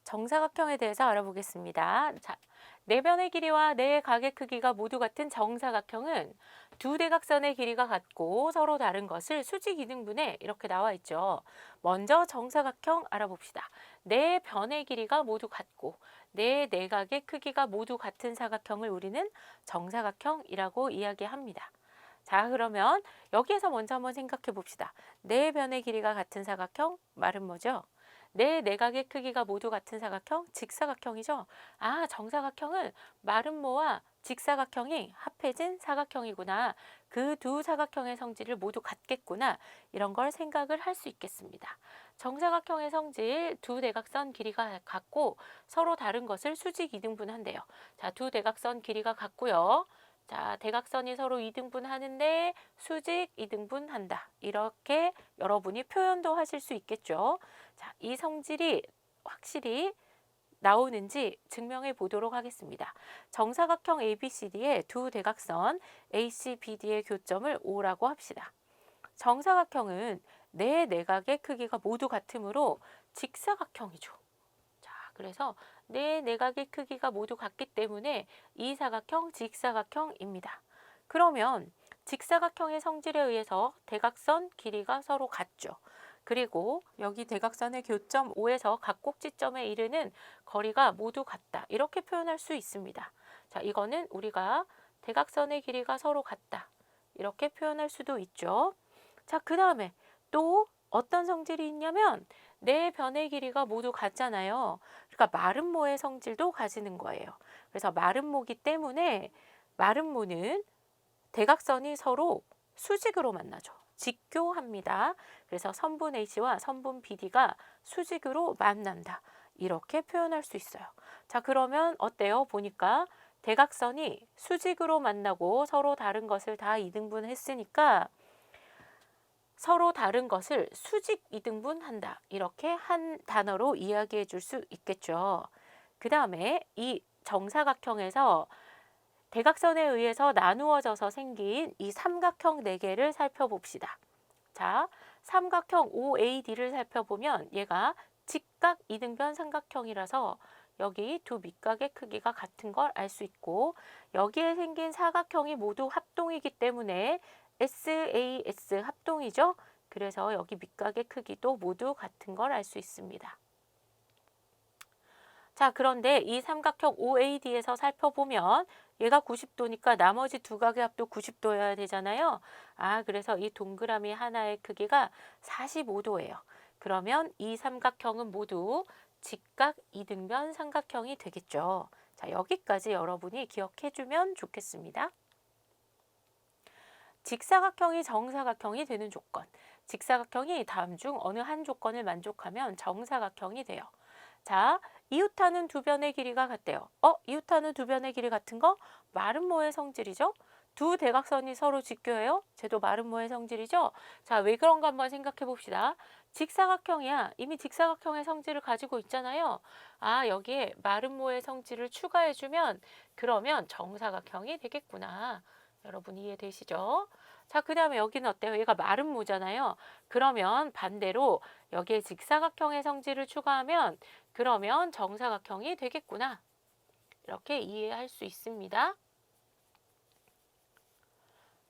정사각형에 대해서 알아보겠습니다. 자, 내변의 길이와 내각의 크기가 모두 같은 정사각형은 두 대각선의 길이가 같고 서로 다른 것을 수직 이등분해 이렇게 나와 있죠. 먼저 정사각형 알아봅시다. 네 변의 길이가 모두 같고 네 내각의 크기가 모두 같은 사각형을 우리는 정사각형이라고 이야기합니다. 자, 그러면 여기에서 먼저 한번 생각해 봅시다. 네 변의 길이가 같은 사각형 말은 뭐죠? 네 내각의 크기가 모두 같은 사각형 직사각형이죠. 아, 정사각형은 마름모와 직사각형이 합해진 사각형이구나. 그 두 사각형의 성질을 모두 같겠구나. 이런 걸 생각을 할 수 있겠습니다. 정사각형의 성질 두 대각선 길이가 같고 서로 다른 것을 수직 이등분한대요. 자, 두 대각선 길이가 같고요. 자, 대각선이 서로 이등분하는데 수직 이등분한다. 이렇게 여러분이 표현도 하실 수 있겠죠. 자, 이 성질이 확실히 나오는지 증명해 보도록 하겠습니다. 정사각형 ABCD의 두 대각선 ACBD의 교점을 O라고 합시다. 정사각형은 네 내각의 크기가 모두 같으므로 직사각형이죠. 자, 그래서 네 내각의 크기가 모두 같기 때문에 이 사각형 직사각형입니다. 그러면 직사각형의 성질에 의해서 대각선 길이가 서로 같죠. 그리고 여기 대각선의 교점 O에서 각 꼭지점에 이르는 거리가 모두 같다. 이렇게 표현할 수 있습니다. 자, 이거는 우리가 대각선의 길이가 서로 같다. 이렇게 표현할 수도 있죠. 자, 그 다음에 또 어떤 성질이 있냐면 네 변의 길이가 모두 같잖아요. 그러니까 마름모의 성질도 가지는 거예요. 그래서 마름모기 때문에 마름모는 대각선이 서로 수직으로 만나죠. 직교합니다. 그래서 선분 H와 선분 BD가 수직으로 만난다. 이렇게 표현할 수 있어요. 자, 그러면 어때요? 보니까 대각선이 수직으로 만나고 서로 다른 것을 다 이등분했으니까 서로 다른 것을 수직 이등분한다. 이렇게 한 단어로 이야기해 줄 수 있겠죠. 그 다음에 이 정사각형에서 대각선에 의해서 나누어져서 생긴 이 삼각형 4개를 살펴봅시다. 자, 삼각형 OAD를 살펴보면 얘가 직각 이등변 삼각형이라서 여기 두 밑각의 크기가 같은 걸 알 수 있고 여기에 생긴 사각형이 모두 합동이기 때문에 SAS 합동이죠. 그래서 여기 밑각의 크기도 모두 같은 걸 알 수 있습니다. 자, 그런데 이 삼각형 OAD에서 살펴보면 얘가 90도니까 나머지 두 각의 합도 90도여야 되잖아요. 아, 그래서 이 동그라미 하나의 크기가 45도예요. 그러면 이 삼각형은 모두 직각 이등변 삼각형이 되겠죠. 자, 여기까지 여러분이 기억해 주면 좋겠습니다. 직사각형이 정사각형이 되는 조건. 직사각형이 다음 중 어느 한 조건을 만족하면 정사각형이 돼요. 자, 이웃하는 두 변의 길이가 같대요. 이웃하는 두 변의 길이 같은 거 마름모의 성질이죠. 두 대각선이 서로 직교해요. 쟤도 마름모의 성질이죠. 자, 왜 그런가 한번 생각해 봅시다. 직사각형이야. 이미 직사각형의 성질을 가지고 있잖아요. 아, 여기에 마름모의 성질을 추가해주면 그러면 정사각형이 되겠구나. 여러분 이해되시죠? 자, 그 다음에 여기는 어때요? 얘가 마름모잖아요. 그러면 반대로 여기에 직사각형의 성질을 추가하면 그러면 정사각형이 되겠구나. 이렇게 이해할 수 있습니다.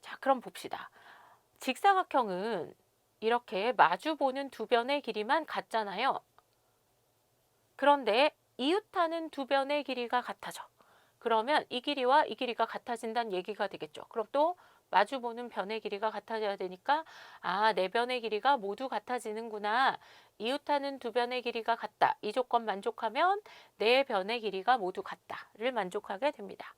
자, 그럼 봅시다. 직사각형은 이렇게 마주보는 두 변의 길이만 같잖아요. 그런데 이웃하는 두 변의 길이가 같아져. 그러면 이 길이와 이 길이가 같아진다는 얘기가 되겠죠. 그럼 또 마주보는 변의 길이가 같아져야 되니까 아, 네 변의 길이가 모두 같아지는구나. 이웃하는 두 변의 길이가 같다. 이 조건 만족하면 네 변의 길이가 모두 같다를 만족하게 됩니다.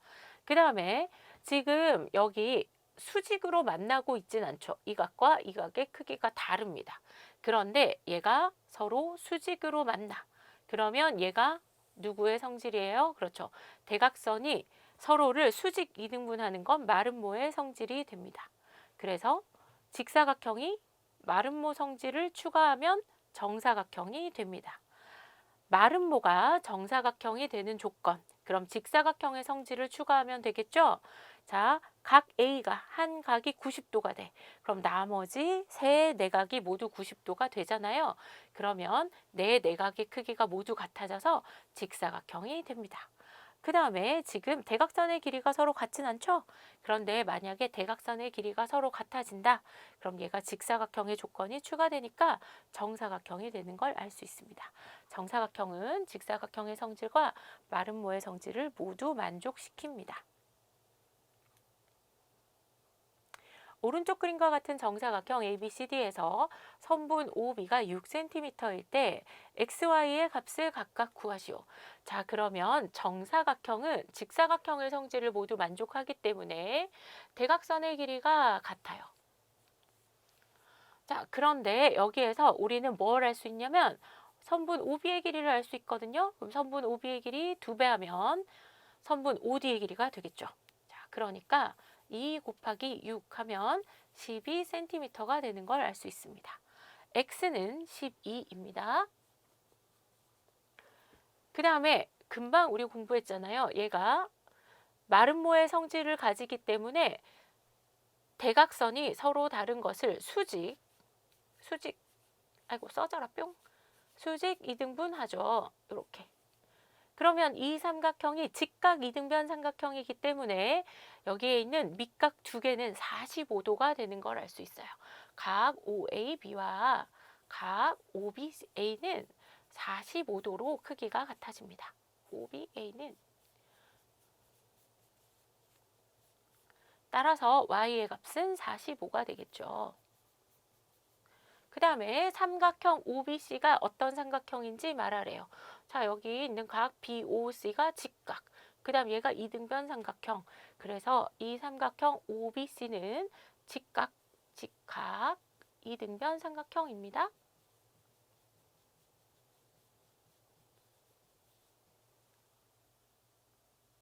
그 다음에 지금 여기 수직으로 만나고 있진 않죠. 이 각과 이 각의 크기가 다릅니다. 그런데 얘가 서로 수직으로 만나. 그러면 얘가 누구의 성질이에요? 그렇죠. 대각선이 서로를 수직 이등분하는 건 마름모의 성질이 됩니다. 그래서 직사각형이 마름모 성질을 추가하면 정사각형이 됩니다. 마름모가 정사각형이 되는 조건. 그럼 직사각형의 성질을 추가하면 되겠죠? 자, 각 A가 한 각이 90도가 돼. 그럼 나머지 세 내각이 모두 90도가 되잖아요. 그러면 네 내각의 크기가 모두 같아져서 직사각형이 됩니다. 그 다음에 지금 대각선의 길이가 서로 같진 않죠? 그런데 만약에 대각선의 길이가 서로 같아진다. 그럼 얘가 직사각형의 조건이 추가되니까 정사각형이 되는 걸 알 수 있습니다. 정사각형은 직사각형의 성질과 마름모의 성질을 모두 만족시킵니다. 오른쪽 그림과 같은 정사각형 ABCD에서 선분 OB가 6cm일 때 XY의 값을 각각 구하시오. 자, 그러면 정사각형은 직사각형의 성질을 모두 만족하기 때문에 대각선의 길이가 같아요. 자, 그런데 여기에서 우리는 뭘 알 수 있냐면 선분 OB의 길이를 알 수 있거든요. 그럼 선분 OB의 길이 2배 하면 선분 OD의 길이가 되겠죠. 자, 그러니까 2 곱하기 6 하면 12cm가 되는 걸 알 수 있습니다. x는 12입니다. 그 다음에 금방 우리 공부했잖아요. 얘가 마름모의 성질을 가지기 때문에 대각선이 서로 다른 것을 수직, 아이고 써져라 뿅. 수직 이등분하죠. 이렇게. 그러면 이 삼각형이 직각 이등변 삼각형이기 때문에 여기에 있는 밑각 두 개는 45도가 되는 걸 알 수 있어요. 각 OAB와 각 OBA는 45도로 크기가 같아집니다. OBA는 따라서 Y의 값은 45가 되겠죠. 그 다음에 삼각형 OBC가 어떤 삼각형인지 말하래요. 자, 여기 있는 각 BOC가 직각, 그 다음 얘가 이등변 삼각형. 그래서 이 삼각형 OBC는 직각, 이등변 삼각형입니다.